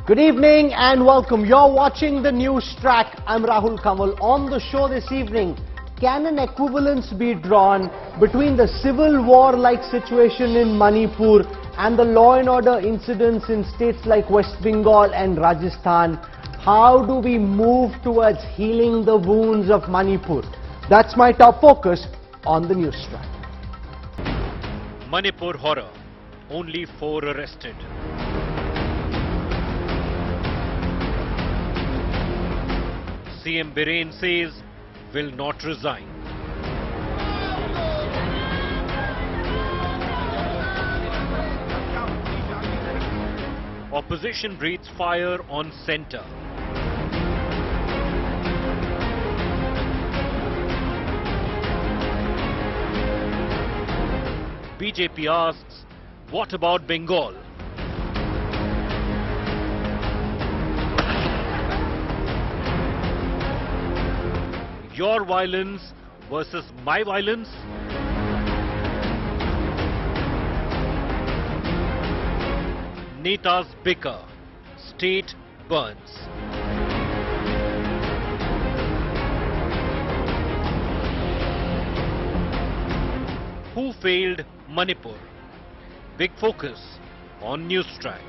Good evening and welcome. You're watching the Newstrack. I'm Rahul Kanwal. On the show this evening, can an equivalence be drawn between the civil war-like situation in Manipur and the law and order incidents in states like West Bengal and Rajasthan? How do we move towards healing the wounds of Manipur? That's my top focus on the Newstrack. Manipur horror. Only 4 arrested. CM Biren says will not resign. Opposition breathes fire on centre. BJP asks, what about Bengal? Your violence versus my violence? Netas Bicker. State burns. Who failed Manipur? Big focus on Newstrack.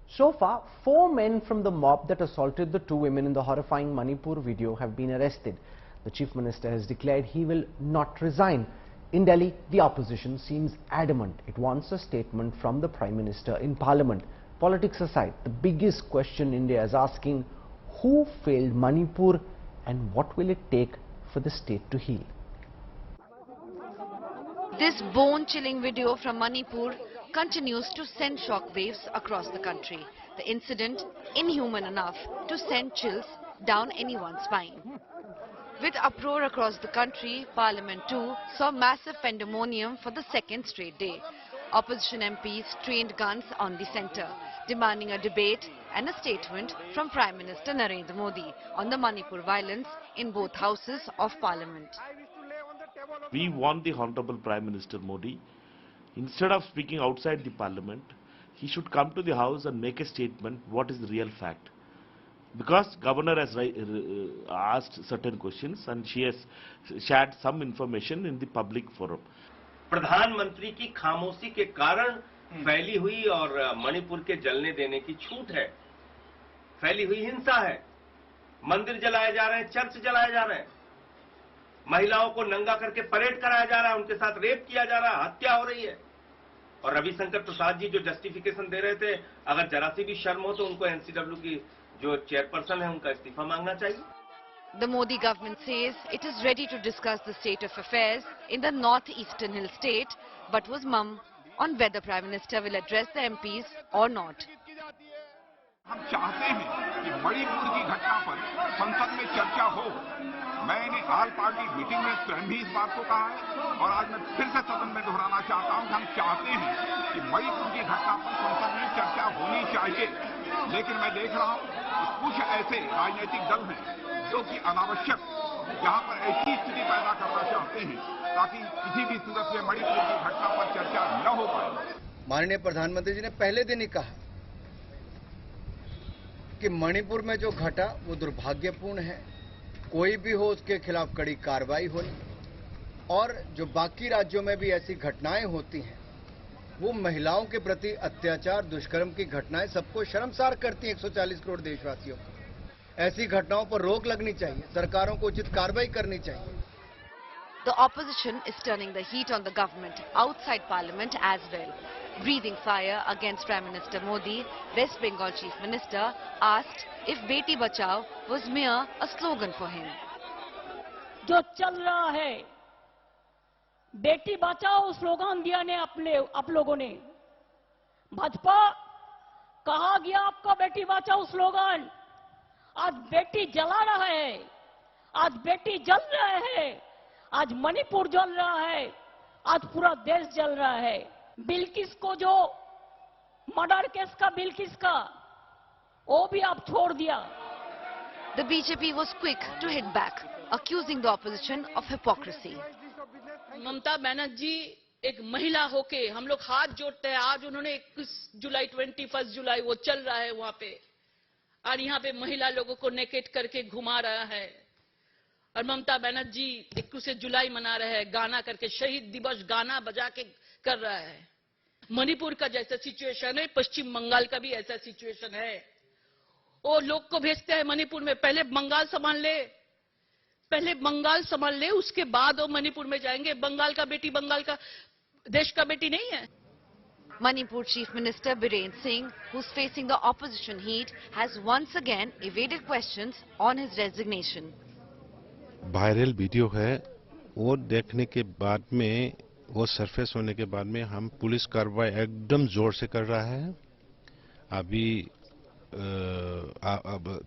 So far, 4 men from the mob that assaulted the 2 women in the horrifying Manipur video have been arrested. The Chief Minister has declared he will not resign. In Delhi, the opposition seems adamant. It wants a statement from the Prime Minister in Parliament. Politics aside, the biggest question India is asking, who failed Manipur and what will it take for the state to heal? This bone-chilling video from Manipur continues to send shockwaves across the country. The incident inhuman enough to send chills down anyone's spine. With uproar across the country, Parliament too saw massive pandemonium for the 2nd straight day. Opposition MPs trained guns on the centre, demanding a debate and a statement from Prime Minister Narendra Modi on the Manipur violence in both houses of Parliament. We want the Honorable Prime Minister Modi, instead of speaking outside the Parliament, he should come to the House and make a statement what is the real fact. Because Governor has asked certain questions and she has shared some information in the public forum. प्रधानमंत्री की खामोशी के कारण फैली हुई और मणिपुर के जलने देने की छूट है, फैली हुई हिंसा है, मंदिर जलाए जा रहे हैं, चर्च जलाए जा रहे हैं, महिलाओं को नंगा करके परेड कराया जा रहा है, उनके साथ रेप किया जा रहा है, हत्या हो रही है। और रविशंकर प्रसाद जी जो जस्टिफिकेशन दे रहे थे, अगर जरा सी भी शर्म हो तो उनको एनसीडब्ल्यू की जो चेयरपर्सन है उनका इस्तीफा मांगना चाहिए। The Modi government says it is ready to discuss the state of affairs in the northeastern hill state, but was mum on whether Prime Minister will address the MPs or not. हम चाहते हैं कि मणिपुर की घटना पर संसद में चर्चा हो। मैंने ऑल पार्टी मीटिंग में स्वयं भी इस बात को कहा है और आज मैं फिर से सदन में दोहराना चाहता हूं कि हम चाहते हैं कि मणिपुर की घटना पर संसद में चर्चा होनी चाहिए। लेकिन मैं देख रहा हूं कि कुछ ऐसे राजनीतिक दल हैं जो कि अनावश्यक यहां पर ऐसी स्थिति पैदा करना चाहते हैं ताकि किसी भी सूरत में मणिपुर की घटना पर चर्चा न हो पाए। माननीय प्रधानमंत्री जी ने पहले दिन ही कहा कि मणिपुर में जो घटा वो दुर्भाग्यपूर्ण है, कोई भी हो उसके खिलाफ कड़ी कार्रवाई होनी, और जो बाकी राज्यों में भी ऐसी घटनाएं होती हैं वो महिलाओं के प्रति अत्याचार दुष्कर्म की घटनाएं सबको शर्मसार करती हैं। 140 करोड़ देशवासियों को ऐसी घटनाओं पर रोक लगनी चाहिए, सरकारों को उचित कार्रवाई करनी चाहिए। The opposition is turning the heat on the government outside Parliament as well. Breathing fire against Prime Minister Modi, West Bengal Chief Minister asked if Beti Bachao was mere a slogan for him. जो चल रहा है, Beti Bachao slogan दिया ने आप लोगों ने। भाजपा कहा गया आपका बेटी बचाओ स्लोगन, आज बेटी जला रहा है, आज बेटी जल रहा है, आज मणिपुर जल रहा है, आज पूरा देश जल रहा है। बिल्किस को जो मर्डर केस का बिल्किस का वो भी आप छोड़ दिया। The BJP was quick to hit back, accusing the opposition of hypocrisy. Mamata Banerjee एक महिला होके हम लोग हाथ जोड़ते हैं। आज उन्होंने 21 जुलाई 21 जुलाई वो चल रहा है वहां पे, और यहाँ पे महिला लोगों को नेकेट करके घुमा रहा है। और ममता बनर्जी 21 जुलाई मना रहे हैं, गाना करके शहीद दिवस गाना बजा के कर रहा है। मणिपुर का जैसा सिचुएशन है, पश्चिम बंगाल का भी ऐसा सिचुएशन है। वो लोग को भेजते हैं मणिपुर में, पहले बंगाल संभाल ले, उसके बाद वो मणिपुर में जाएंगे। बंगाल का बेटी बंगाल का देश का बेटी नहीं है। Manipur Chief Minister Biren Singh, who's facing the opposition heat, has once again evaded questions on his resignation. Viral video है, वो देखने के बाद में, वो सरफेस होने के बाद में हम पुलिस कार्रवाई एकदम जोर से कर रहा है। अभी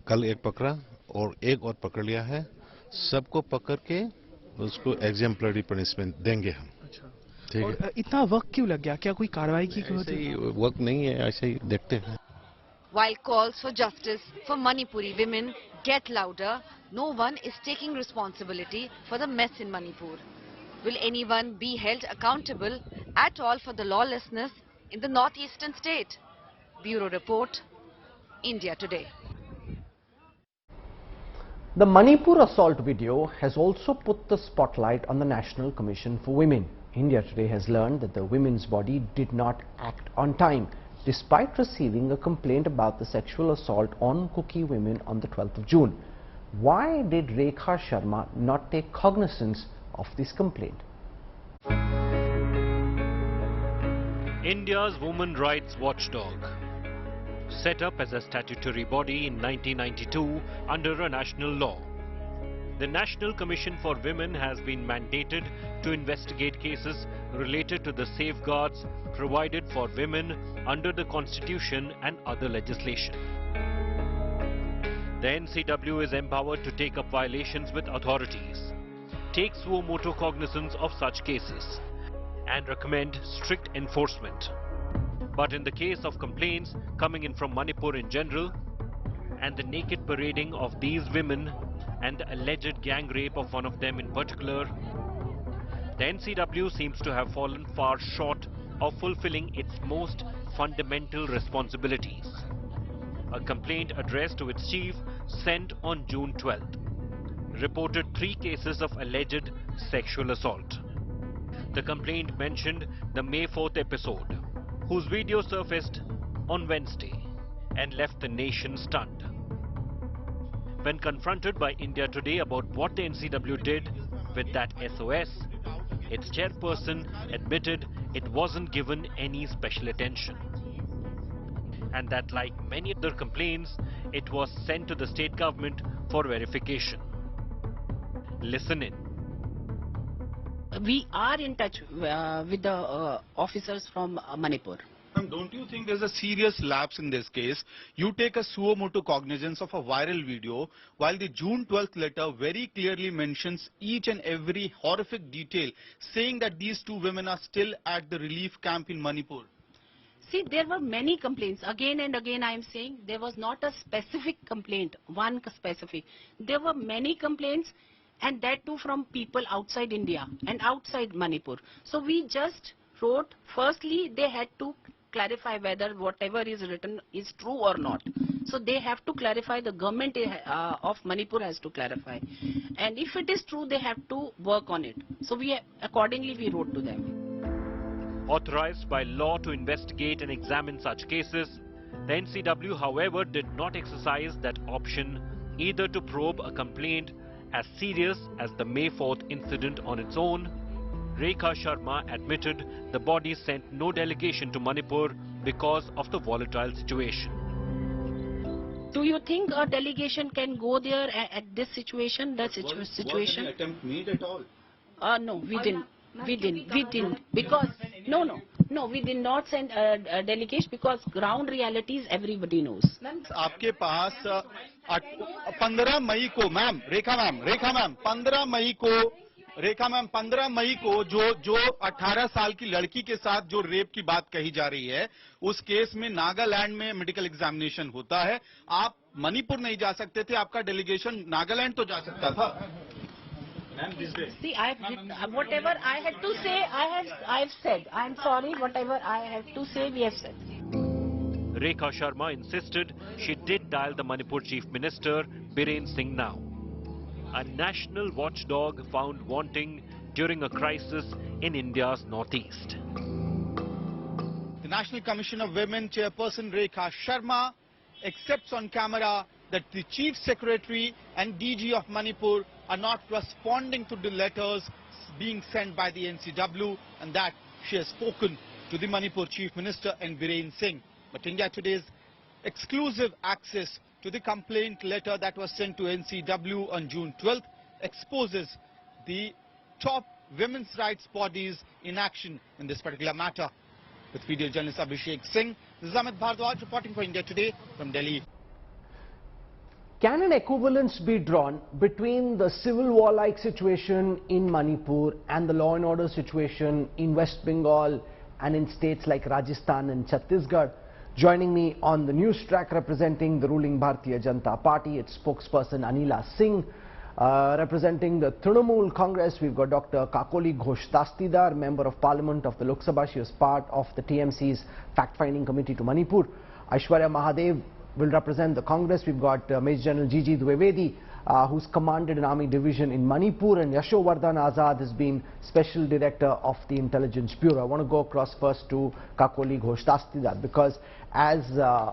कल एक पकड़ा और एक और पकड़ लिया है। सबको पकड़ के उसको एग्जाम्पलरी पनिशमेंट देंगे हम। ठीक है। इतना वक्त क्यों लग गया? क्या कोई कार्रवाई की वक्त नहीं है, ऐसे ही देखते हैं। While calls for justice for Manipuri women get louder, no one is taking responsibility for the mess in Manipur. Will anyone be held accountable at all for the lawlessness in the northeastern state? Bureau Report, India Today. The Manipur assault video has also put the spotlight on the National Commission for Women. India Today has learned that the women's body did not act on time, despite receiving a complaint about the sexual assault on Kuki women on the 12th of June. Why did Rekha Sharma not take cognizance of this complaint? India's women rights watchdog, set up as a statutory body in 1992 under a national law. The National Commission for Women has been mandated to investigate cases related to the safeguards provided for women under the Constitution and other legislation. The NCW is empowered to take up violations with authorities, take suo motu cognizance of such cases, and recommend strict enforcement. But in the case of complaints coming in from Manipur in general, and the naked parading of these women and the alleged gang rape of one of them in particular, the NCW seems to have fallen far short of fulfilling its most fundamental responsibilities. A complaint addressed to its chief sent on June 12th reported 3 cases of alleged sexual assault. The complaint mentioned the May 4th episode, whose video surfaced on Wednesday and left the nation stunned. When confronted by India Today about what the NCW did with that SOS, its chairperson admitted it wasn't given any special attention, and that like many other complaints, it was sent to the state government for verification. Listen in. We are in touch with the officers from Manipur. Don't you think there's a serious lapse in this case? You take a suo motu cognizance of a viral video, while the June 12th letter very clearly mentions each and every horrific detail, saying that these 2 women are still at the relief camp in Manipur. See, there were many complaints. Again and again I am saying there was not a specific complaint, one specific. There were many complaints, and that too from people outside India and outside Manipur. So we just wrote, firstly they had to clarify whether whatever is written is true or not. So they have to clarify, the government of Manipur has to clarify. And if it is true, they have to work on it. So accordingly we wrote to them. Authorized by law to investigate and examine such cases, the NCW, however, did not exercise that option either to probe a complaint as serious as the May 4th incident on its own. Rekha Sharma admitted the body sent no delegation to Manipur because of the volatile situation. Do you think a delegation can go there at this situation, Was an attempt made at all? No, we didn't. We didn't. Because, no, we did not send a delegation because ground realities everybody knows. आपके पास 15 मई को ma'am, रेखा ma'am 15 मई को रेखा ma'am 15 मई को जो 18 साल की लड़की के साथ जो रेप की बात कही जा रही है, उस केस में नागालैंड में मेडिकल एग्जामिनेशन होता है। आप मणिपुर नहीं जा सकते थे, आपका डेलीगेशन नागालैंड तो जा सकता था। See, whatever I had to say, I've said. I'm sorry, whatever I have to say, we have said. Rekha Sharma insisted she did dial the Manipur Chief Minister Biren Singh now. A national watchdog found wanting during a crisis in India's northeast. The National Commission of Women Chairperson Rekha Sharma accepts on camera that the Chief Secretary and DG of Manipur are not responding to the letters being sent by the NCW, and that she has spoken to the Manipur Chief Minister and Biren Singh. But India Today's exclusive access to the complaint letter that was sent to NCW on June 12th exposes the top women's rights bodies in action in this particular matter. With video journalist Abhishek Singh, this is Amit Bhardwaj reporting for India Today from Delhi. Can an equivalence be drawn between the civil war-like situation in Manipur and the law and order situation in West Bengal and in states like Rajasthan and Chhattisgarh? Joining me on the Newstrack representing the ruling Bharatiya Janata Party, its spokesperson Anila Singh. Representing the Trinamool Congress, we've got Dr. Kakoli Ghosh Dastidar, Member of Parliament of the Lok Sabha. She was part of the TMC's fact-finding committee to Manipur. Aishwarya Mahadev will represent the Congress. We've got Major General Gigi Dwivedi, who's commanded an army division in Manipur, and Yashovardhan Azad has been Special Director of the Intelligence Bureau. I want to go across first to Kakoli Ghosh Dastidar, because as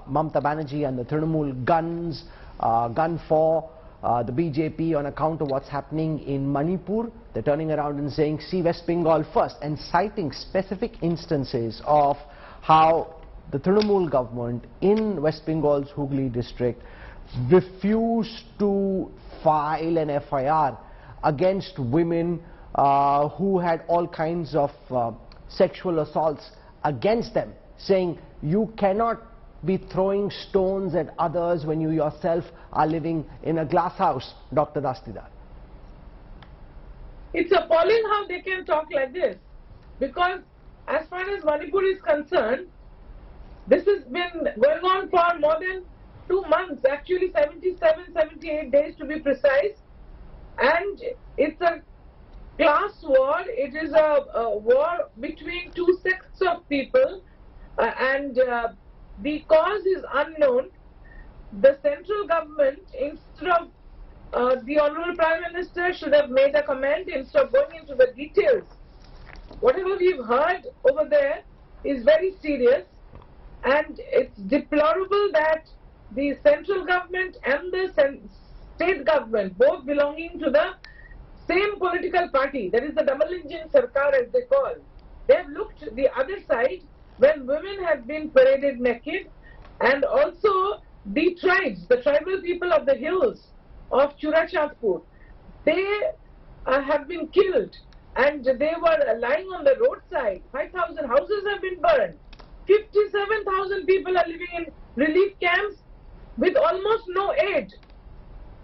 Mamata Banerjee and the Trinamool gun for the BJP on account of what's happening in Manipur, they're turning around and saying, see West Bengal first, and citing specific instances of how the Trinamool government in West Bengal's Hooghly district refused to file an FIR against women who had all kinds of sexual assaults against them, saying you cannot be throwing stones at others when you yourself are living in a glass house. Dr. Dastidar. It's appalling how they can talk like this, because as far as Manipur is concerned, this has been going on for more than 2 months, actually 77, 78 days to be precise, and it's a class war. It is a war between two sects of people, and the cause is unknown. The central government, instead of the Honorable Prime Minister should have made a comment instead of going into the details. Whatever we've heard over there is very serious, and it's deplorable that the central government and the state government, both belonging to the same political party, that is the double engine Sarkar as they call, they have looked the other side when women have been paraded naked, and also the tribes, the tribal people of the hills of Churachandpur, they have been killed, and they were lying on the roadside. 5,000 houses have been burned. 57,000 people are living in relief camps with almost no aid.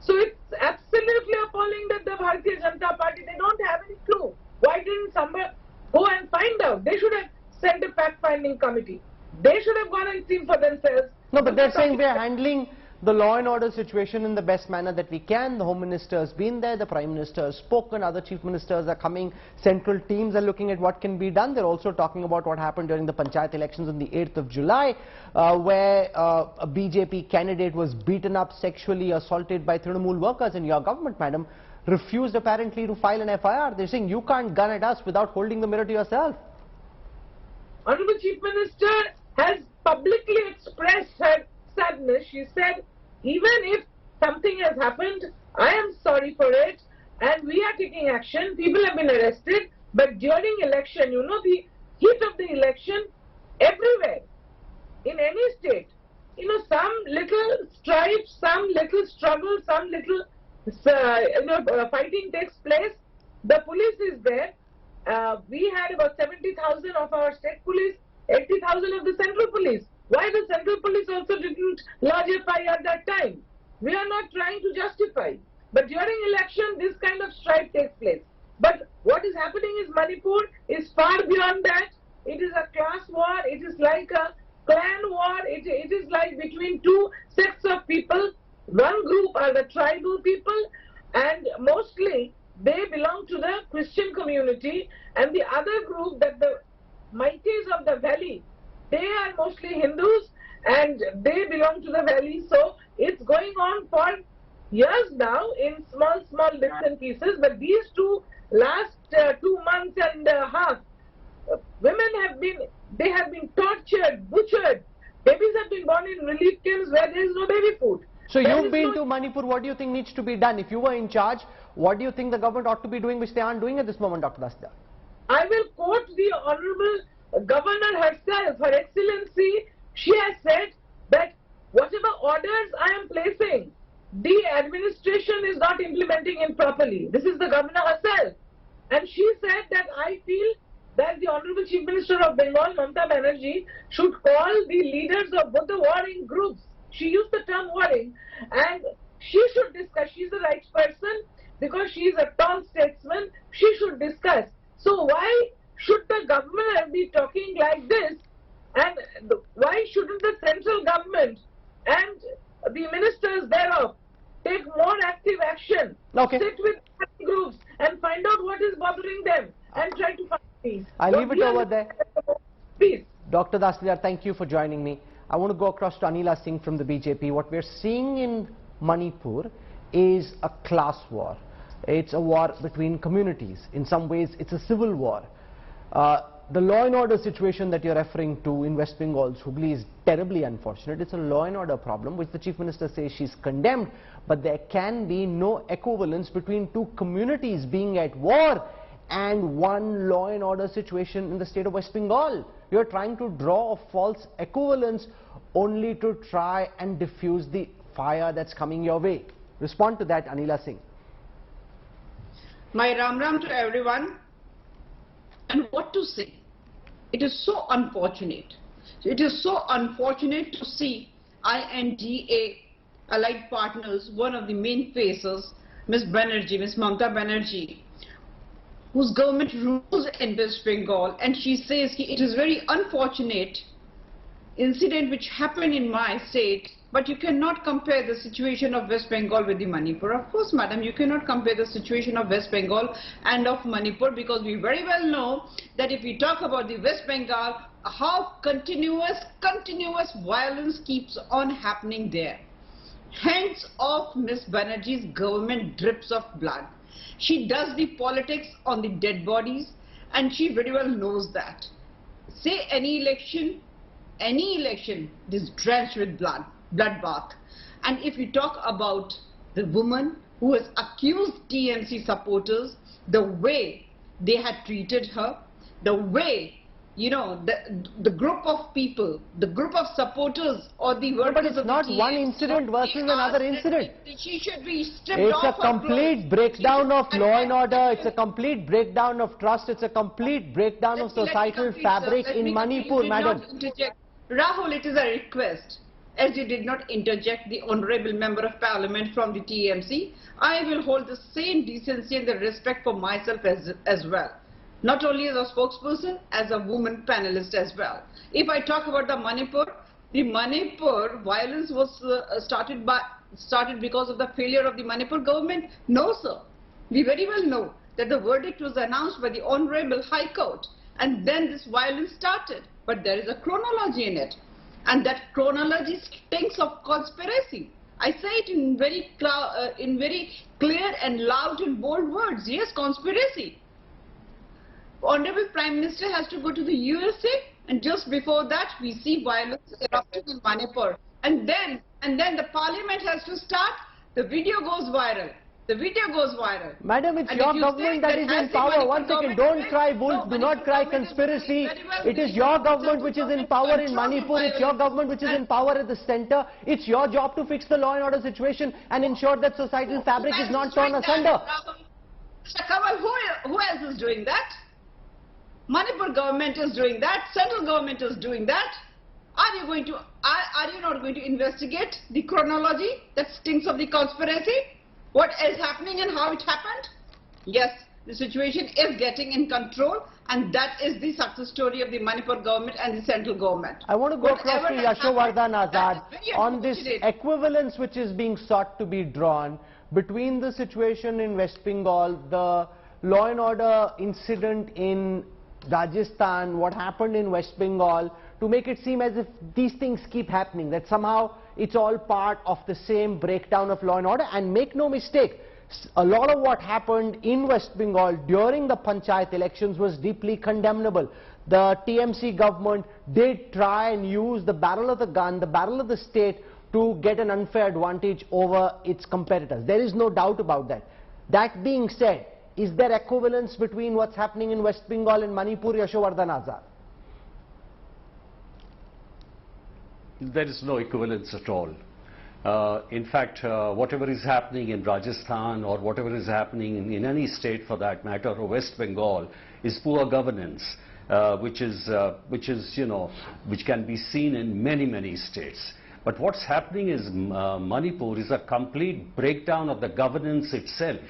So it's absolutely appalling that the Bharatiya Janata Party, they don't have any clue. Why didn't somebody go and find out? They should have sent a fact-finding committee. They should have gone and seen for themselves. No, but they're saying we're handling the law and order situation in the best manner that we can. The Home Minister has been there, the Prime Minister has spoken, other Chief Ministers are coming, central teams are looking at what can be done. They're also talking about what happened during the Panchayat elections on the 8th of July, where a BJP candidate was beaten up, sexually assaulted by Trinamool workers, and your government, madam, refused apparently to file an FIR. They're saying you can't gun at us without holding the mirror to yourself. Honorable Chief Minister has publicly expressed her sadness. She said, even if something has happened, I am sorry for it, and we are taking action. People have been arrested, but during election, you know, the heat of the election, everywhere, in any state, you know, some little strife, some little struggle, some little fighting takes place. The police is there. We had about 70,000 of our state police, 80,000 of the central police. Why the central police also didn't lodge a FIR at that time? We are not trying to justify. But during election, this kind of strife takes place. But what is happening is Manipur is far beyond that. It is a class war. It is like a clan war. It is like between two sects of people. One group are the tribal people, and mostly they belong to the Christian community, and the other group, that the Meiteis of the valley, they are mostly Hindus and they belong to the valley. So it's going on for years now in small bits and pieces, but these last 2 months and a half, women have been tortured, butchered. Babies have been born in relief camps where there is no baby food. So you've been to Manipur. What do you think needs to be done? If you were in charge, what do you think the government ought to be doing which they aren't doing at this moment, Dr. Dastia? I will quote the Honorable Governor herself, Her Excellency. She has said that whatever orders I am placing, the administration is not implementing it properly. This is the Governor herself. And she said that I feel that the Honorable Chief Minister of Bengal, Mamata Banerjee, should call the leaders of both the warring groups. She used the term warring, and she should discuss. She's the right person because she is a tall statesman. She should discuss. So why should the governor be talking like this, and why shouldn't the central government and the ministers thereof take more active action, sit with groups and find out what is bothering them and try to find peace. I leave it over there. Peace. Dr. Dastia, thank you for joining me. I want to go across to Anila Singh from the BJP. What we're seeing in Manipur is a class war. It's a war between communities. In some ways, it's a civil war. The law and order situation that you're referring to in West Bengal's Hooghly is terribly unfortunate. It's a law and order problem which the Chief Minister says she's condemned, but there can be no equivalence between two communities being at war and one law and order situation in the state of West Bengal. You're trying to draw a false equivalence only to try and diffuse the fire that's coming your way. Respond to that, Anila Singh. My Ram Ram to everyone. And what to say? It is so unfortunate. It is so unfortunate to see INDA allied partners, one of the main faces, Ms. Banerjee, Ms. Mamata Banerjee, whose government rules in West Bengal, and she says it is very unfortunate incident which happened in my state, but you cannot compare the situation of West Bengal with the Manipur. Of course, madam, you cannot compare the situation of West Bengal and of Manipur, because we very well know that if we talk about the West Bengal, how continuous violence keeps on happening there. Hands off Ms. Banerjee's government drips of blood. She does the politics on the dead bodies, and she very well knows that. Say any election is drenched with bloodbath. And if we talk about the woman who has accused TMC supporters, the way they had treated her, the way, you know, the group of people, the group of supporters or the workers but it's of not the one incident versus another incident. She should be stripped It's off a complete breakdown of law and order. It's a complete breakdown of trust. It's a complete breakdown of societal fabric in Manipur, madam. Rahul, it is a request. As you did not interject the Honourable Member of Parliament from the TMC, I will hold the same decency and the respect for myself as well. Not only as a spokesperson, as a woman panelist as well. If I talk about the Manipur violence was started because of the failure of the Manipur government? No, sir. We very well know that the verdict was announced by the Honourable High Court, and then this violence started. But there is a chronology in it, and that chronology stinks of conspiracy. I say it in very clear and loud and bold words. Yes, conspiracy. Honorable Prime Minister has to go to the USA, and just before that we see violence erupting in Manipur, and then the Parliament has to start. The video goes viral. The video goes viral. Madam, it's your government that is in power. One second, don't cry wolf, do not cry conspiracy. It is your government which is in power in Manipur. It's your government which is in power at the center. It's your job to fix the law and order situation and ensure that societal fabric is not torn asunder. Mr. Kanwal, who else is doing that? Manipur government is doing that. Central government is doing that. Are you not going to investigate the chronology that stinks of the conspiracy? What is happening and how it happened? Yes, the situation is getting in control, and that is the success story of the Manipur government and the central government. I want to go across to Yashovardhan Azad on this equivalence which is being sought to be drawn between the situation in West Bengal, the law and order incident in Rajasthan, what happened in West Bengal, to make it seem as if these things keep happening, that somehow it's all part of the same breakdown of law and order? And make no mistake, a lot of what happened in West Bengal during the Panchayat elections was deeply condemnable. The TMC government did try and use the barrel of the gun, the barrel of the state, to get an unfair advantage over its competitors. There is no doubt about that. That being said, is there equivalence between what's happening in West Bengal and Manipur, Yashovardhan Azad? There is no equivalence at all. In fact, whatever is happening in Rajasthan or whatever is happening in any state for that matter, or West Bengal, is poor governance, which can be seen in many states. But what's happening is Manipur is a complete breakdown of the governance itself.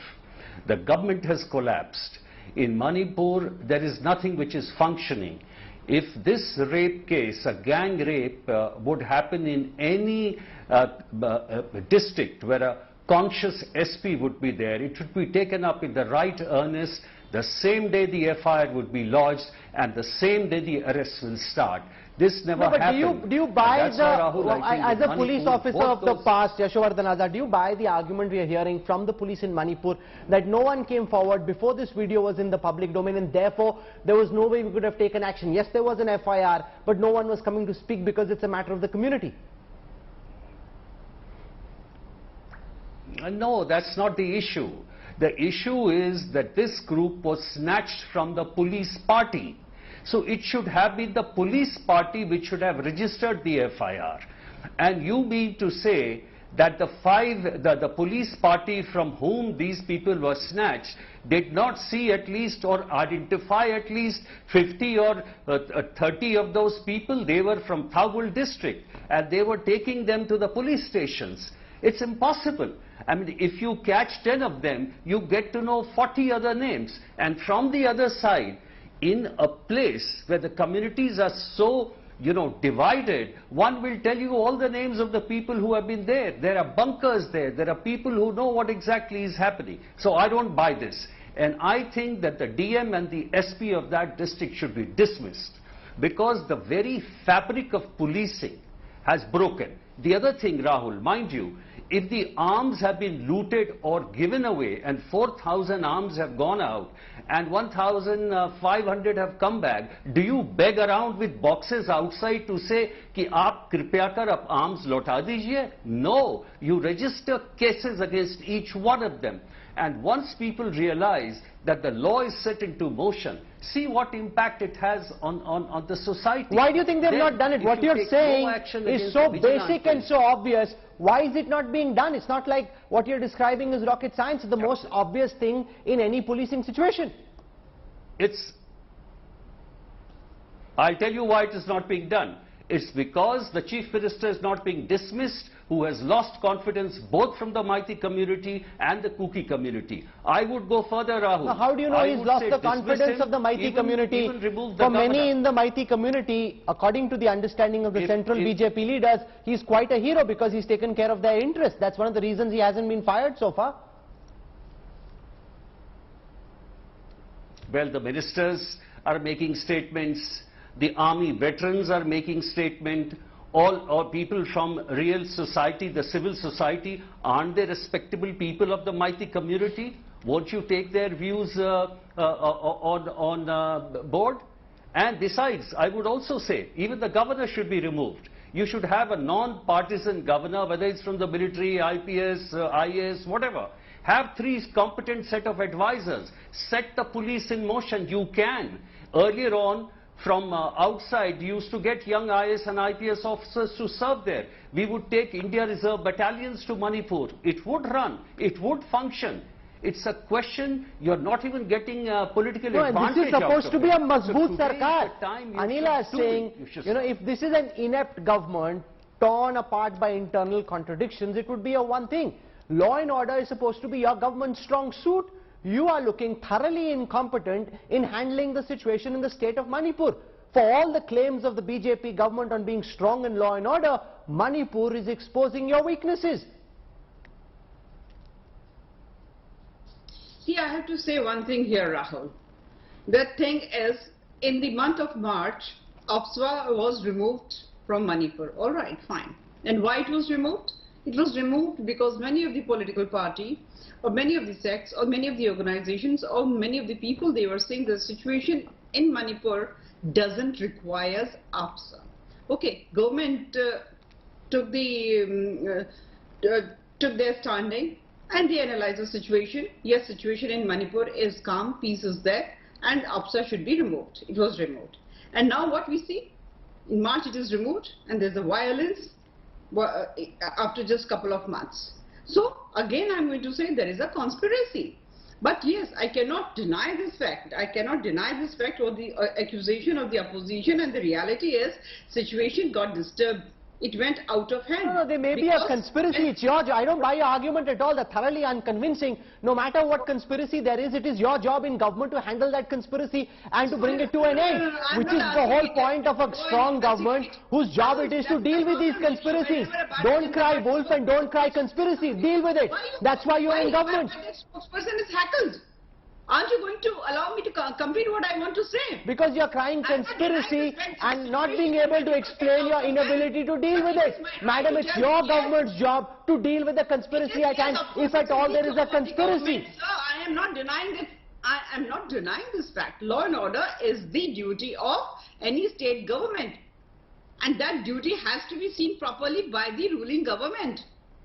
The government has collapsed. In Manipur, there is nothing which is functioning. If this rape case, a gang rape, would happen in any district where a conscious SP would be there, it would be taken up in the right earnest. The same day the FIR would be lodged and the same day the arrest will start. This never happened. Do you buy the, Rahul, as a police officer of the past, Yashovardhan Azad, do you buy the argument we are hearing from the police in Manipur that no one came forward before this video was in the public domain and therefore there was no way we could have taken action? Yes, there was an FIR, but no one was coming to speak because it's a matter of the community. No, that's not the issue. The issue is that this group was snatched from the police party. So it should have been the police party which should have registered the FIR. And you mean to say that the police party from whom these people were snatched did not see at least or identify at least 50 or 30 of those people? They were from Thawul district and they were taking them to the police stations. It's impossible. I mean, if you catch 10 of them, you get to know 40 other names. And from the other side, in a place where the communities are so, divided, one will tell you all the names of the people who have been there. There are bunkers there. There are people who know what exactly is happening. So I don't buy this. And I think that the DM and the SP of that district should be dismissed because the very fabric of policing has broken. The other thing, Rahul, mind you, if the arms have been looted or given away and 4,000 arms have gone out and 1,500 have come back, do you beg around with boxes outside to say कि आप कृपया कर आप arms लौटा दीजिए? No, you register cases against each one of them. And once people realize that the law is set into motion, see what impact it has on the society. Why do you think they have not done it? What you're saying is so basic and so obvious. Why is it not being done? It's not like what you're describing is rocket science. It's the most obvious thing in any policing situation. I'll tell you why it is not being done. It's because the Chief Minister is not being dismissed, who has lost confidence both from the Meitei community and the Kuki community. I would go further, Rahul. Now, how do you know he's lost the confidence of the Meitei community? For many in the Meitei community, according to the understanding of the central BJP leaders, he's quite a hero because he's taken care of their interests. That's one of the reasons he hasn't been fired so far. Well, the ministers are making statements. The army veterans are making statements. All people from real society, the civil society, aren't they respectable people of the Meitei community? Won't you take their views on board? And besides, I would also say, even the governor should be removed. You should have a non-partisan governor, whether it's from the military, IPS, IAS, whatever. Have 3 competent set of advisors. Set the police in motion. You can. Earlier on, from outside, you used to get young IAS and IPS officers to serve there. We would take India Reserve battalions to Manipur. It would run. It would function. It's a question, you're not even getting political advantage. This is supposed to be a mazboot sarkar. Anila is saying, if this is an inept government, torn apart by internal contradictions, it would be a one thing. Law and order is supposed to be your government's strong suit. You are looking thoroughly incompetent in handling the situation in the state of Manipur. For all the claims of the BJP government on being strong in law and order, Manipur is exposing your weaknesses. See, I have to say one thing here, Rahul. The thing is, in the month of March, APSWA was removed from Manipur. All right, fine. And why it was removed? It was removed because many of the political party, or many of the sects, or many of the organizations, or many of the people, they were saying the situation in Manipur doesn't require APSWA. Okay, government took their standing and they analyzed the situation. Yes, situation in Manipur is calm, peace is there, and APSWA should be removed. It was removed. And now what we see? In March it is removed and there's a violence after just couple of months. So again I'm going to say there is a conspiracy. But yes, I cannot deny this fact. I cannot deny this fact or the accusation of the opposition, and the reality is situation got disturbed. It went out of hand. No, there may be a conspiracy. It's your job. I don't buy your argument at all. They're thoroughly unconvincing. No matter what conspiracy there is, it is your job in government to handle that conspiracy and to bring it to an end. Which is the whole point of a strong government whose job it is to deal with these conspiracies. Don't cry wolf and don't cry conspiracy. Deal with it. That's why you're in government. The spokesperson is heckled. Aren't you going to allow me to complete what I want to say? Because you're crying conspiracy and not being able to explain your inability to deal with it. Madam, it's your government's job to deal with the conspiracy if at all there is a conspiracy. Sir, I am not denying that. I am not denying this fact. Law and order is the duty of any state government. And that duty has to be seen properly by the ruling government.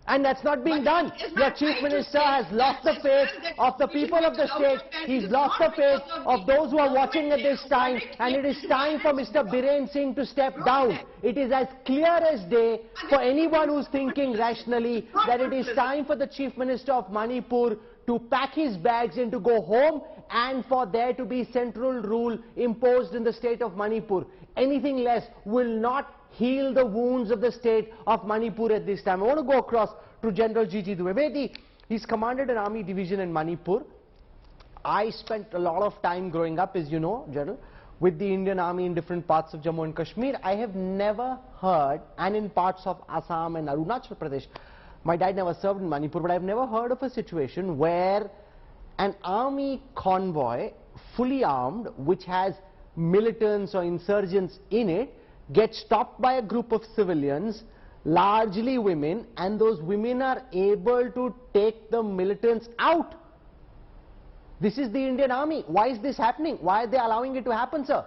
And that's not being done. Your Chief Minister has lost the faith of the people of the state. He's lost the faith of those who are watching at this time. And it is time for Mr. Biren Singh to step down. It is as clear as day for anyone who's thinking rationally that it is time for the Chief Minister of Manipur to pack his bags and to go home, and for there to be central rule imposed in the state of Manipur. Anything less will not heal the wounds of the state of Manipur at this time. I want to go across to General G.G. Dwivedi. He's commanded an army division in Manipur. I spent a lot of time growing up, as you know, General, with the Indian Army in different parts of Jammu and Kashmir. I have never heard, and in parts of Assam and Arunachal Pradesh, my dad never served in Manipur, but I've never heard of a situation where an army convoy, fully armed, which has militants or insurgents in it, gets stopped by a group of civilians, largely women, and those women are able to take the militants out. This is the Indian Army. Why is this happening? Why are they allowing it to happen, sir?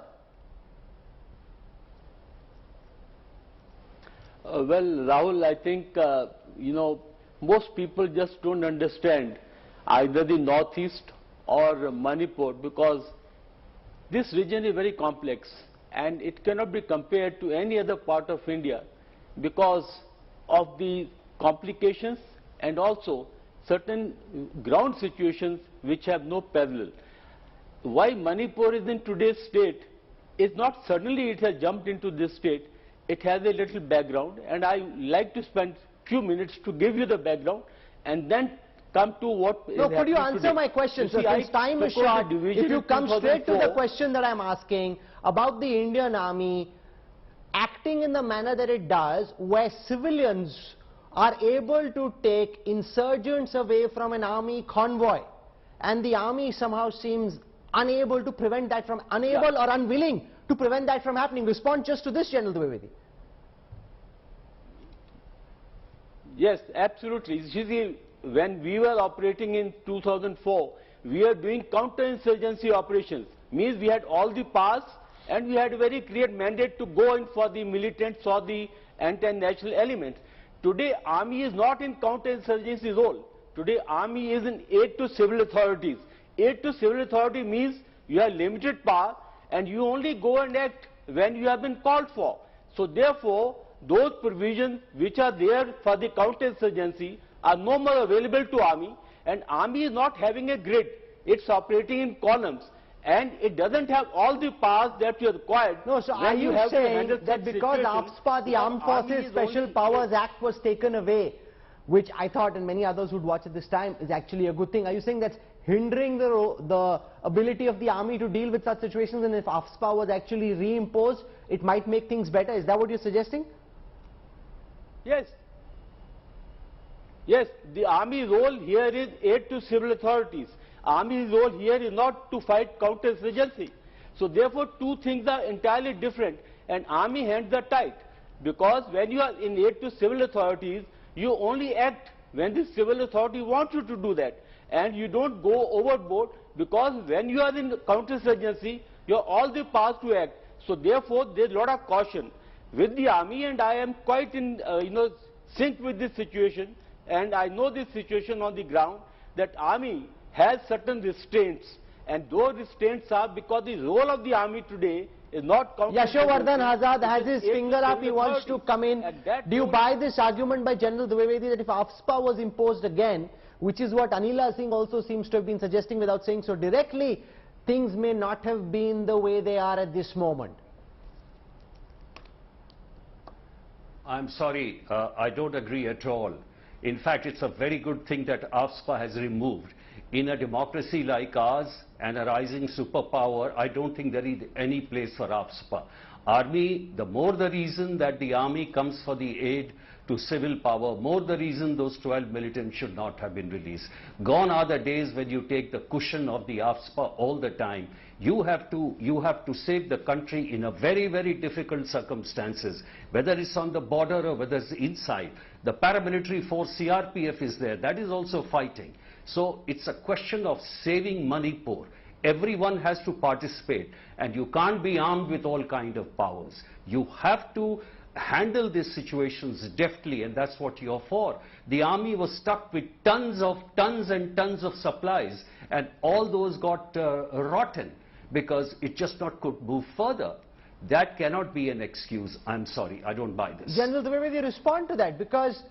Well, Rahul, I think, most people just don't understand either the northeast or Manipur, because this region is very complex and it cannot be compared to any other part of India because of the complications and also certain ground situations which have no parallel. Why Manipur is in today's state is not suddenly it has jumped into this state. It has a little background, and I like to spend few minutes to give you the background and then come to what is could you answer today. my question, sir? See, Since time is short, if you come straight to the 2004, question that I'm asking about the Indian Army acting in the manner that it does, where civilians are able to take insurgents away from an army convoy, and the army somehow seems unable to prevent that from, or unwilling to prevent that from happening. Respond just to this, General Dwivedi. Yes, absolutely. You see, when we were operating in 2004, we were doing counter-insurgency operations. Means we had all the powers and we had a very clear mandate to go in for the militants or the anti-national elements. Today, army is not in counter-insurgency role. Today, army is in aid to civil authorities. Aid to civil authority means you have limited power and you only go and act when you have been called for. So therefore, those provisions which are there for the counter-insurgency are no more available to army, and army is not having a grid. It's operating in columns, and it doesn't have all the powers that you are required. No, so are you saying that because APSPA, the Armed Forces Special Powers Act, was taken away, which I thought and many others would watch at this time is actually a good thing, are you saying that's hindering the ability of the army to deal with such situations, and if APSPA was actually reimposed, it might make things better? Is that what you're suggesting? Yes. Yes, the army role here is aid to civil authorities. Army's role here is not to fight counterinsurgency. So therefore, two things are entirely different, and Army hands are tight. Because when you are in aid to civil authorities, you only act when the civil authority wants you to do that. And you don't go overboard, because when you are in counterinsurgency, you have all the powers to act. So therefore, there is a lot of caution with the Army, and I am quite in sync with this situation, and I know this situation on the ground, that Army has certain restraints, and those restraints are because the role of the Army today is not Yashovardhan Azad has his finger up, he wants to come in. Do you buy this argument by General Dwivedi that if AFSPA was imposed again, which is what Anila Singh also seems to have been suggesting without saying so directly, things may not have been the way they are at this moment? I'm sorry, I don't agree at all. In fact, it's a very good thing that AFSPA has removed. In a democracy like ours and a rising superpower, I don't think there is any place for AFSPA. Army, the more the reason that the Army comes for the aid to civil power, more the reason those 12 militants should not have been released. Gone are the days when you take the cushion of the AFSPA all the time. You have to save the country in a very, very difficult circumstances, whether it's on the border or whether it's inside. The paramilitary force CRPF is there, that is also fighting. So it's a question of saving Manipur. Everyone has to participate, and you can't be armed with all kind of powers. You have to handle these situations deftly, and that's what you're for. The Army was stuck with tons and tons of supplies, and all those got rotten because it just not could move further. That cannot be an excuse. I'm sorry, I don't buy this. General, the way you respond to that, because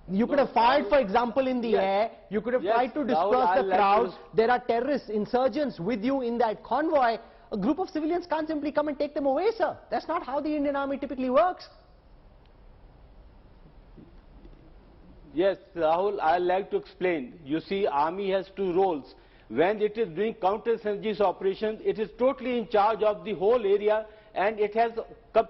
you could have fired, for example, in the air, you could have tried to disperse the crowds, there are terrorists, insurgents with you in that convoy. A group of civilians can't simply come and take them away, sir. That's not how the Indian Army typically works. Yes, Rahul, I'd like to explain. You see, Army has two roles. When it is doing counterinsurgency operations, it is totally in charge of the whole area, and it has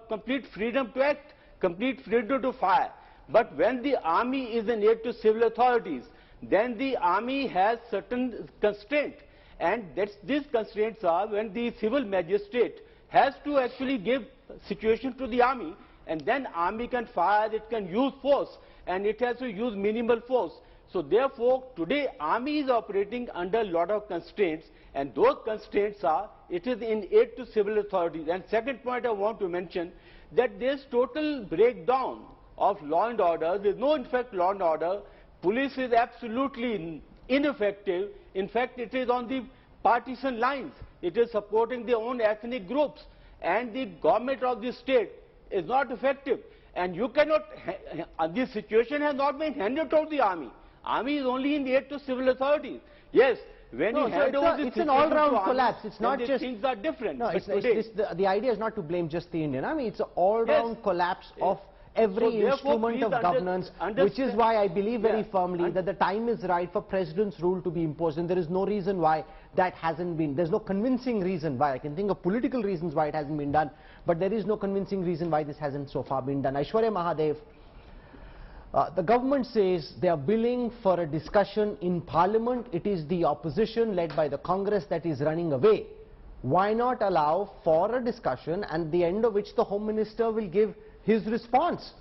complete freedom to act, complete freedom to fire. But when the Army is in aid to civil authorities, then the Army has certain constraints. And these constraints are when the civil magistrate has to actually give situation to the Army, and then Army can fire, it can use force, and it has to use minimal force. So therefore, today Army is operating under a lot of constraints, and those constraints are, it is in aid to civil authorities. And second point I want to mention, that there is total breakdown of law and order. There is no, in fact, law and order. Police is absolutely ineffective. In fact, it is on the partisan lines. It is supporting their own ethnic groups, and the government of the state is not effective. And you cannot, this situation has not been handed to the Army. Army is only in the aid to civil authorities. Yes, when you hand over this, it's an all-round collapse. It's not just things are different. No, the idea is not to blame just the Indian Army. It's an all-round collapse of every instrument of governance, which is why I believe very firmly that the time is right for President's rule to be imposed, and there is no reason why that hasn't been. There's no convincing reason why. I can think of political reasons why it hasn't been done, but there is no convincing reason why this hasn't so far been done. Aishwarya Mahadev, the government says they are willing for a discussion in Parliament. It is the opposition led by the Congress that is running away. Why not allow for a discussion, and the end of which the Home Minister will give his response?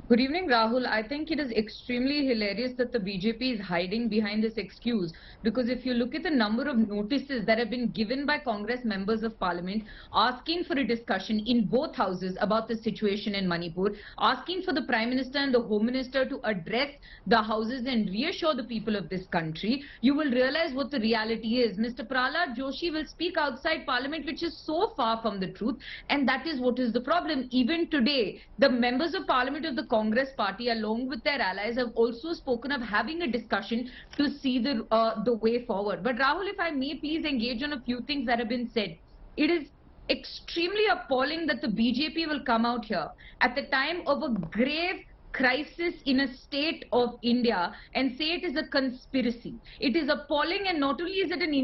Good evening, Rahul. I think it is extremely hilarious that the BJP is hiding behind this excuse, because if you look at the number of notices that have been given by Congress members of Parliament asking for a discussion in both houses about the situation in Manipur, asking for the Prime Minister and the Home Minister to address the houses and reassure the people of this country, you will realize what the reality is. Mr. Prahlad Joshi will speak outside Parliament, which is so far from the truth, and that is what is the problem. Even today, the members of Parliament of the Congress party, along with their allies, have also spoken of having a discussion to see the way forward. But Rahul, if I may please engage on a few things that have been said. It is extremely appalling that the BJP will come out here at the time of a grave crisis in a state of India and say it is a conspiracy. It is appalling, and not only is it an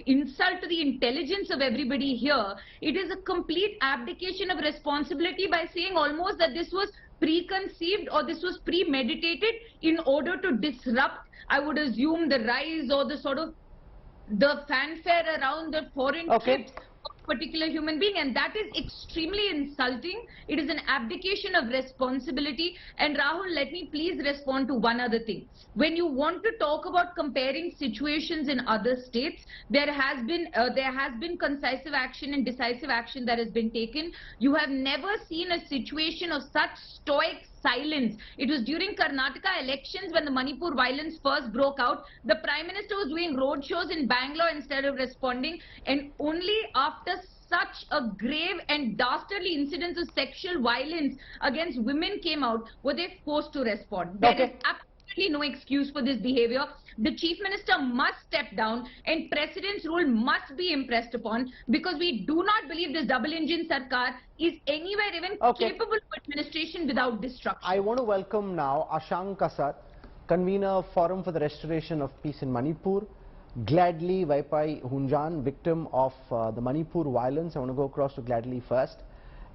insult to the intelligence of everybody here, it is a complete abdication of responsibility by saying almost that this was preconceived or this was premeditated in order to disrupt, I would assume, the rise or the sort of the fanfare around the foreign trips of a particular human being, and that is extremely insulting. It is an abdication of responsibility. And Rahul, let me please respond to one other thing. When you want to talk about comparing situations in other states, there has been concisive action and decisive action that has been taken. You have never seen a situation of such stoic silence. It was during Karnataka elections when the Manipur violence first broke out. The Prime Minister was doing road shows in Bangalore instead of responding, and only after such a grave and dastardly incidents of sexual violence against women came out were they forced to respond. There is absolutely no excuse for this behavior. The Chief Minister must step down and President's rule must be impressed upon, because we do not believe this double engine Sarkar is anywhere even capable of administration without destruction. I want to welcome now Ashank Kasar, convener of Forum for the Restoration of Peace in Manipur, Gladly Vaipai Hunjan, victim of the Manipur violence. I want to go across to Gladly first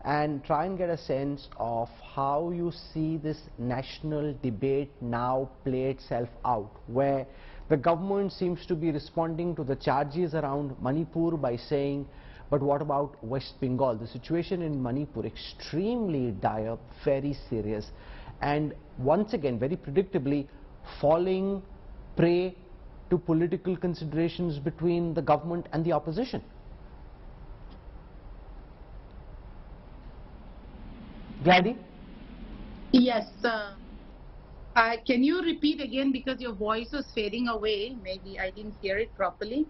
and try and get a sense of how you see this national debate now play itself out, where the government seems to be responding to the charges around Manipur by saying, but what about West Bengal? The situation in Manipur extremely dire, very serious, and once again very predictably falling prey to political considerations between the government and the opposition. Gladly? Yes. Can you repeat again, because your voice was fading away? Maybe I didn't hear it properly.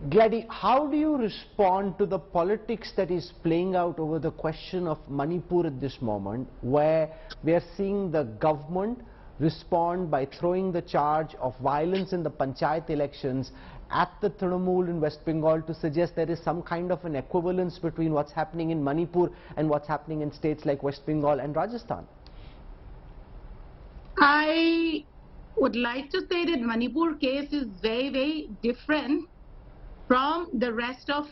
Gladly, how do you respond to the politics that is playing out over the question of Manipur at this moment, where we are seeing the government respond by throwing the charge of violence in the panchayat elections at the Trinamool in West Bengal to suggest there is some kind of an equivalence between what's happening in Manipur and what's happening in states like West Bengal and Rajasthan? I would like to say that Manipur case is very, very different from the rest of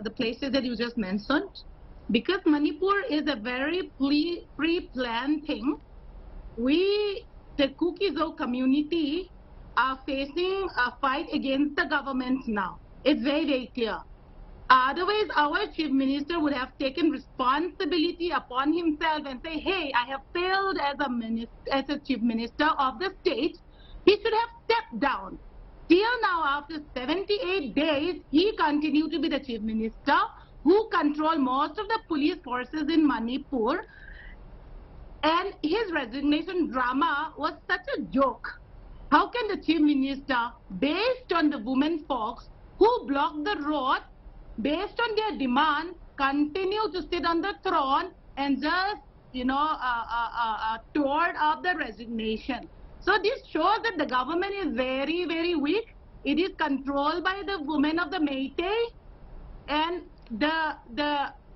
the places that you just mentioned, because Manipur is a very pre-planned thing. We, the Kuki-Zo community, are facing a fight against the government now. It's very, very clear. Otherwise, our Chief Minister would have taken responsibility upon himself and say, hey, I have failed as a Chief Minister of the state. He should have stepped down. Till now, after 78 days, he continued to be the Chief Minister who controlled most of the police forces in Manipur. And his resignation drama was such a joke. How can the Chief Minister, based on the women folks who blocked the road, based on their demand, continue to sit on the throne and just, toward up the resignation? So this shows that the government is very, very weak. It is controlled by the women of the Meitei, and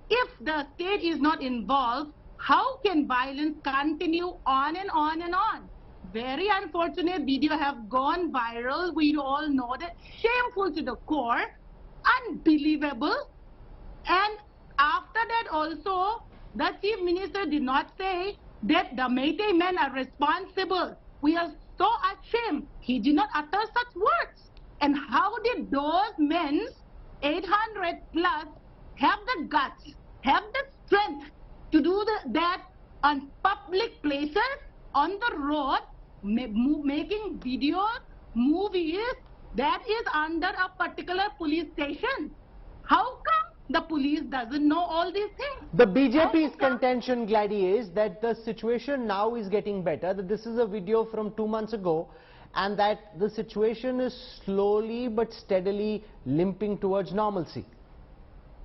if the state is not involved, how can violence continue on and on and on? Very unfortunate video have gone viral. We all know that. Shameful to the core, unbelievable. And after that also, the Chief Minister did not say that the Meitei men are responsible. We are so ashamed. He did not utter such words. And how did those men, 800 plus, have the guts, have the strength to do that on public places, on the road, making videos, movies that is under a particular police station? How come the police doesn't know all these things? The BJP's contention, Gladly, is that the situation now is getting better, that this is a video from 2 months ago, and that the situation is slowly but steadily limping towards normalcy.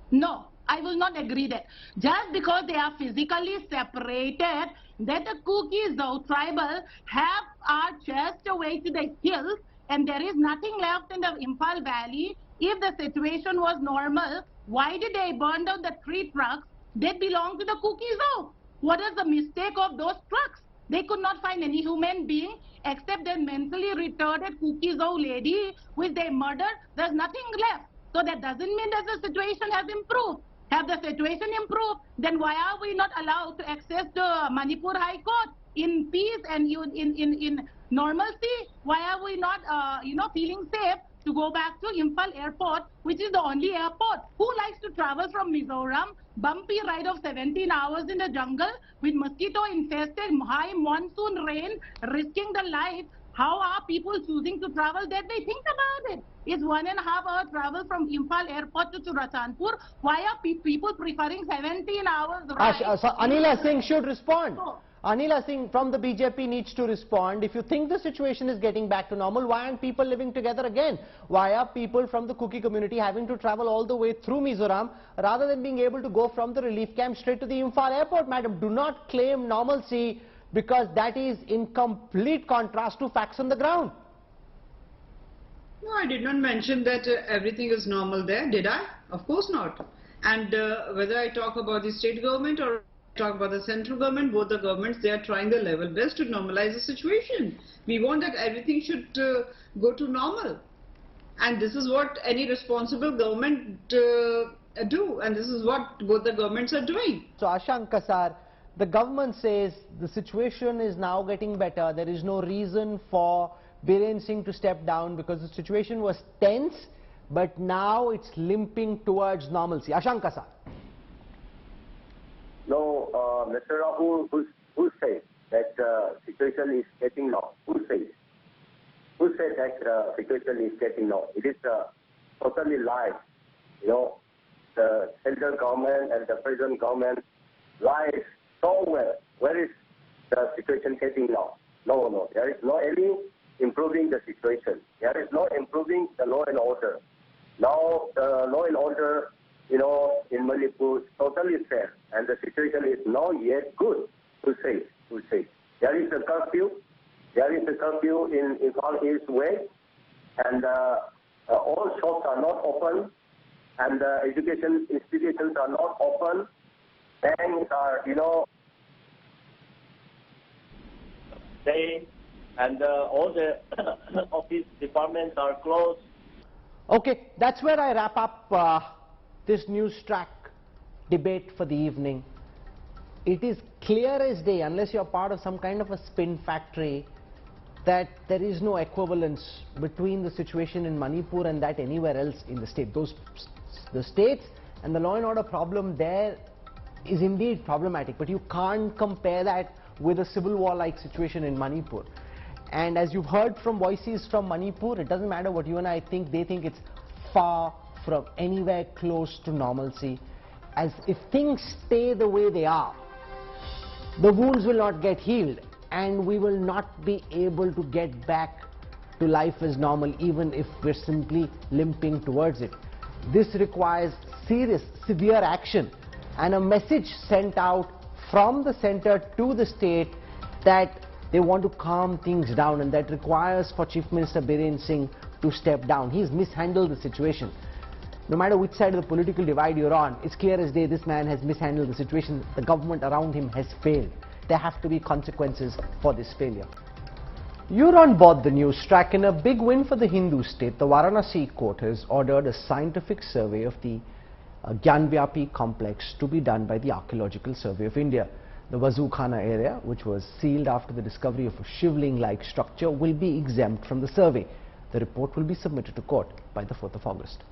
No, I will not agree that. Just because they are physically separated, that the Kuki-Zo tribal are chased away to the hills, and there is nothing left in the Imphal Valley. If the situation was normal, why did they burn down the 3 trucks that belong to the Kuki-Zo? What is the mistake of those trucks? They could not find any human being except that mentally retarded Kuki-Zo lady which they murdered. There's nothing left. So that doesn't mean that the situation has improved. Have the situation improved? Then why are we not allowed to access the Manipur High Court in peace and in normalcy? Why are we not, feeling safe to go back to Imphal Airport, which is the only airport? Who likes to travel from Mizoram, bumpy ride of 17 hours in the jungle with mosquito-infested high monsoon rain, risking the life? How are people choosing to travel that way? Think about it. It's 1.5 hour travel from Imphal Airport to Churachandpur. Why are people preferring 17 hours ride? So Anila Singh should respond. Anila Singh from the BJP needs to respond. If you think the situation is getting back to normal, why aren't people living together again? Why are people from the Kuki community having to travel all the way through Mizoram rather than being able to go from the relief camp straight to the Imphal Airport? Madam, do not claim normalcy, because that is in complete contrast to facts on the ground. No, I did not mention that everything is normal there, did I? Of course not. And whether I talk about the state government or talk about the central government, both the governments, they are trying their level best to normalize the situation. We want that everything should go to normal. And this is what any responsible government do. And this is what both the governments are doing. So Ashank Kasar, the government says the situation is now getting better. There is no reason for Biren Singh to step down because the situation was tense, but now it's limping towards normalcy. Ashank Kasar. No, Mr. Rahul, who says that situation is getting now? Who says? Who said that situation is getting now? It is totally lie. You know, the central government and the present government lies so well. Where is the situation getting now? No, there is no any improving the situation. There is no improving the law and order. Now the law and order, you know, in Manipur totally fair, and the situation is not yet good. To say, there is a curfew. There is a curfew in Imphal East Way, and all shops are not open, and education institutions are not open. Banks are, you know, and all the office departments are closed. Okay, that's where I wrap up this Newstrack debate for the evening. It is clear as day, unless you're part of some kind of a spin factory, that there is no equivalence between the situation in Manipur and that anywhere else in the state. The states and the law and order problem there is indeed problematic, but you can't compare that with a civil war-like situation in Manipur. And as you've heard from voices from Manipur, it doesn't matter what you and I think, they think it's far from anywhere close to normalcy. As if things stay the way they are, the wounds will not get healed, and we will not be able to get back to life as normal, even if we're simply limping towards it. This requires serious, severe action and a message sent out from the center to the state that they want to calm things down, and that requires for Chief Minister Biren Singh to step down. He's mishandled the situation. No matter which side of the political divide you're on, it's clear as day this man has mishandled the situation. The government around him has failed. There have to be consequences for this failure. You're on board the Newstrack. In a big win for the Hindu state, the Varanasi court has ordered a scientific survey of the Gyanvapi complex to be done by the Archaeological Survey of India. The Wazukhana area, which was sealed after the discovery of a shivling-like structure, will be exempt from the survey. The report will be submitted to court by the 4th of August.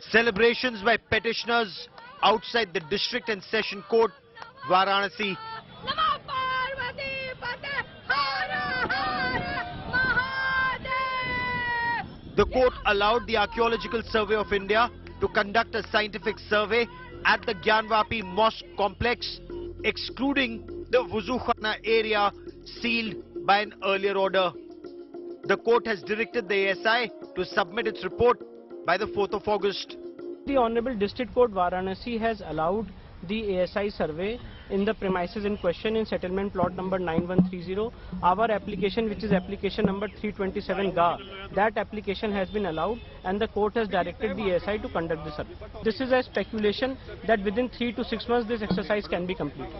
Celebrations by petitioners outside the district and session court, Varanasi. The court allowed the Archaeological Survey of India to conduct a scientific survey at the Gyanvapi mosque complex, excluding the Wazukhana area sealed by an earlier order. The court has directed the ASI to submit its report by the 4th of August. The Honorable District Court Varanasi has allowed the ASI survey in the premises in question in settlement plot number 9130. Our application, which is application number 327 GA, that application has been allowed, and the court has directed the ASI to conduct the survey. This is a speculation that within 3 to 6 months this exercise can be completed.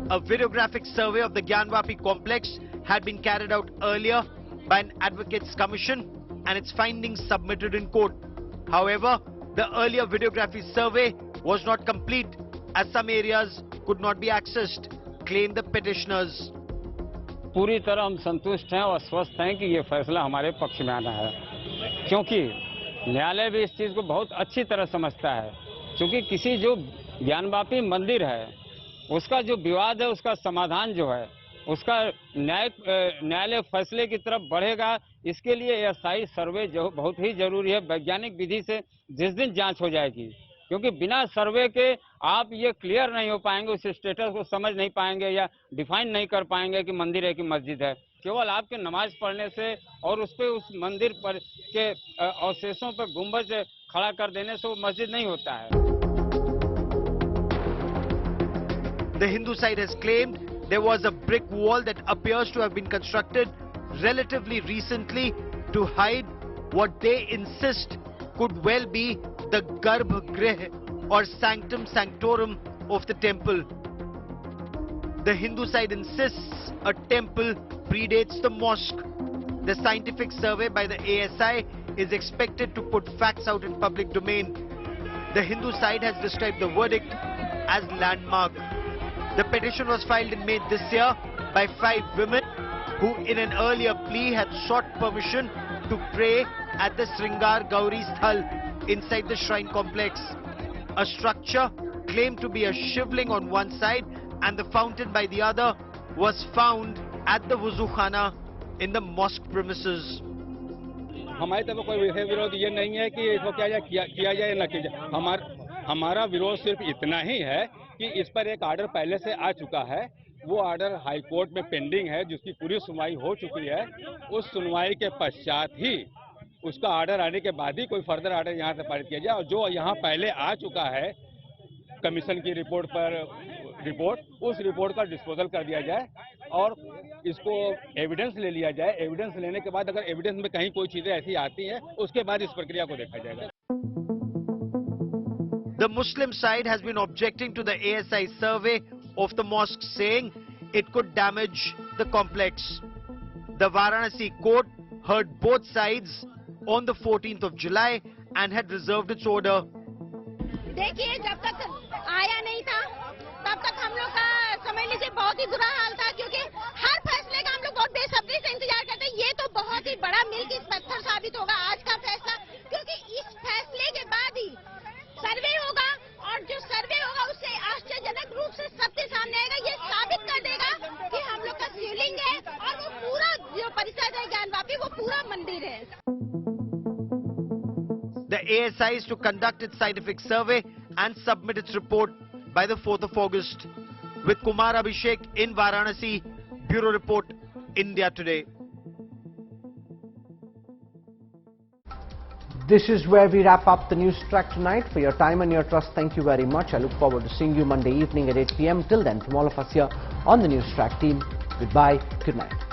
A videographic survey of the Gyanvapi complex had been carried out earlier by an advocates commission and its findings submitted in court. However, the earlier videography survey was not complete as some areas could not be accessed, claim the petitioners. पूरी तरह हम संतुष्ट हैं और स्वस्थ हैं कि ये फैसला हमारे पक्ष में आना है, क्योंकि न्यायालय भी इस चीज को बहुत अच्छी तरह समझता है, क्योंकि किसी जो ज्ञानवापी मंदिर है उसका जो विवाद है उसका समाधान जो है उसका न्यायालय फैसले की तरफ बढ़ेगा। इसके लिए एएसआई सर्वे जो बहुत ही जरूरी है, वैज्ञानिक विधि से जिस दिन जांच हो जाएगी, क्योंकि बिना सर्वे के आप ये क्लियर नहीं हो पाएंगे, उस स्टेटस को समझ नहीं पाएंगे या डिफाइन नहीं कर पाएंगे कि मंदिर है कि मस्जिद है। केवल आपके नमाज पढ़ने से और उस पे उस मंदिर पर के अवशेषों पर गुंबज खड़ा कर देने से वो मस्जिद नहीं होता है। The Hindu side has claimed there was a brick wall that appears to have been constructed relatively recently to hide what they insist could well be the Garbhagriha or sanctum sanctorum of the temple. The Hindu side insists a temple predates the mosque. The scientific survey by the ASI is expected to put facts out in public domain. The Hindu side has described the verdict as landmark. The petition was filed in May this year by 5 women who in an earlier plea had sought permission to pray at the Sringar Gauri Sthal inside the shrine complex. A structure claimed to be a shivling on one side and the fountain by the other was found at the wuzu khana in the mosque premises. हमारी तरफ कोई विरोध ये नहीं है कि इसको किया जाए ना किया जाए। हमारा विरोध सिर्फ इतना ही है कि इस पर एक आर्डर पहले से आ चुका है, वो आर्डर हाई कोर्ट में पेंडिंग है जिसकी पूरी सुनवाई हो चुकी है। उस सुनवाई के पश्चात ही उसका आर्डर आने के बाद ही कोई फर्दर आर्डर यहाँ से पारित किया जाए, और जो यहाँ पहले आ चुका है कमीशन की उस रिपोर्ट का डिस्पोजल कर दिया जाए और इसको एविडेंस ले लिया जाए। एविडेंस लेने के बाद अगर एविडेंस में कहीं कोई चीजें ऐसी आती हैं उसके बाद इस प्रक्रिया को देखा जाएगा। The Muslim side has been objecting to the ASI survey of the mosque, saying it could damage the complex. The Varanasi court heard both sides on the 14th of July and had reserved its order. देखिए, जब तक आया नहीं था तब तक हम लोग का समझ लीजिए बहुत ही बुरा हाल था, क्योंकि हर फैसले का हम लोग बहुत बेसब्री से इंतजार करते हैं। ये तो बहुत ही बड़ा मिल की पत्थर साबित होगा आज का फैसला, क्योंकि इस फैसले के बाद ही सर्वे होगा और जो सर्वे होगा उससे आश्चर्यजनक रूप से सबके सामने आएगा। ये साबित कर देगा कि हम लोग का शिवलिंग है और वो पूरा जो परिसर है ज्ञानवापी वो पूरा मंदिर है। The ASI is to conduct its scientific survey and submit its report by the 4th of August. With Kumar Abhishek in Varanasi, Bureau Report, India Today. This is where we wrap up the Newstrack tonight. For your time and your trust, thank you very much. I look forward to seeing you Monday evening at 8 p.m. Till then, from all of us here on the Newstrack team, goodbye, good night.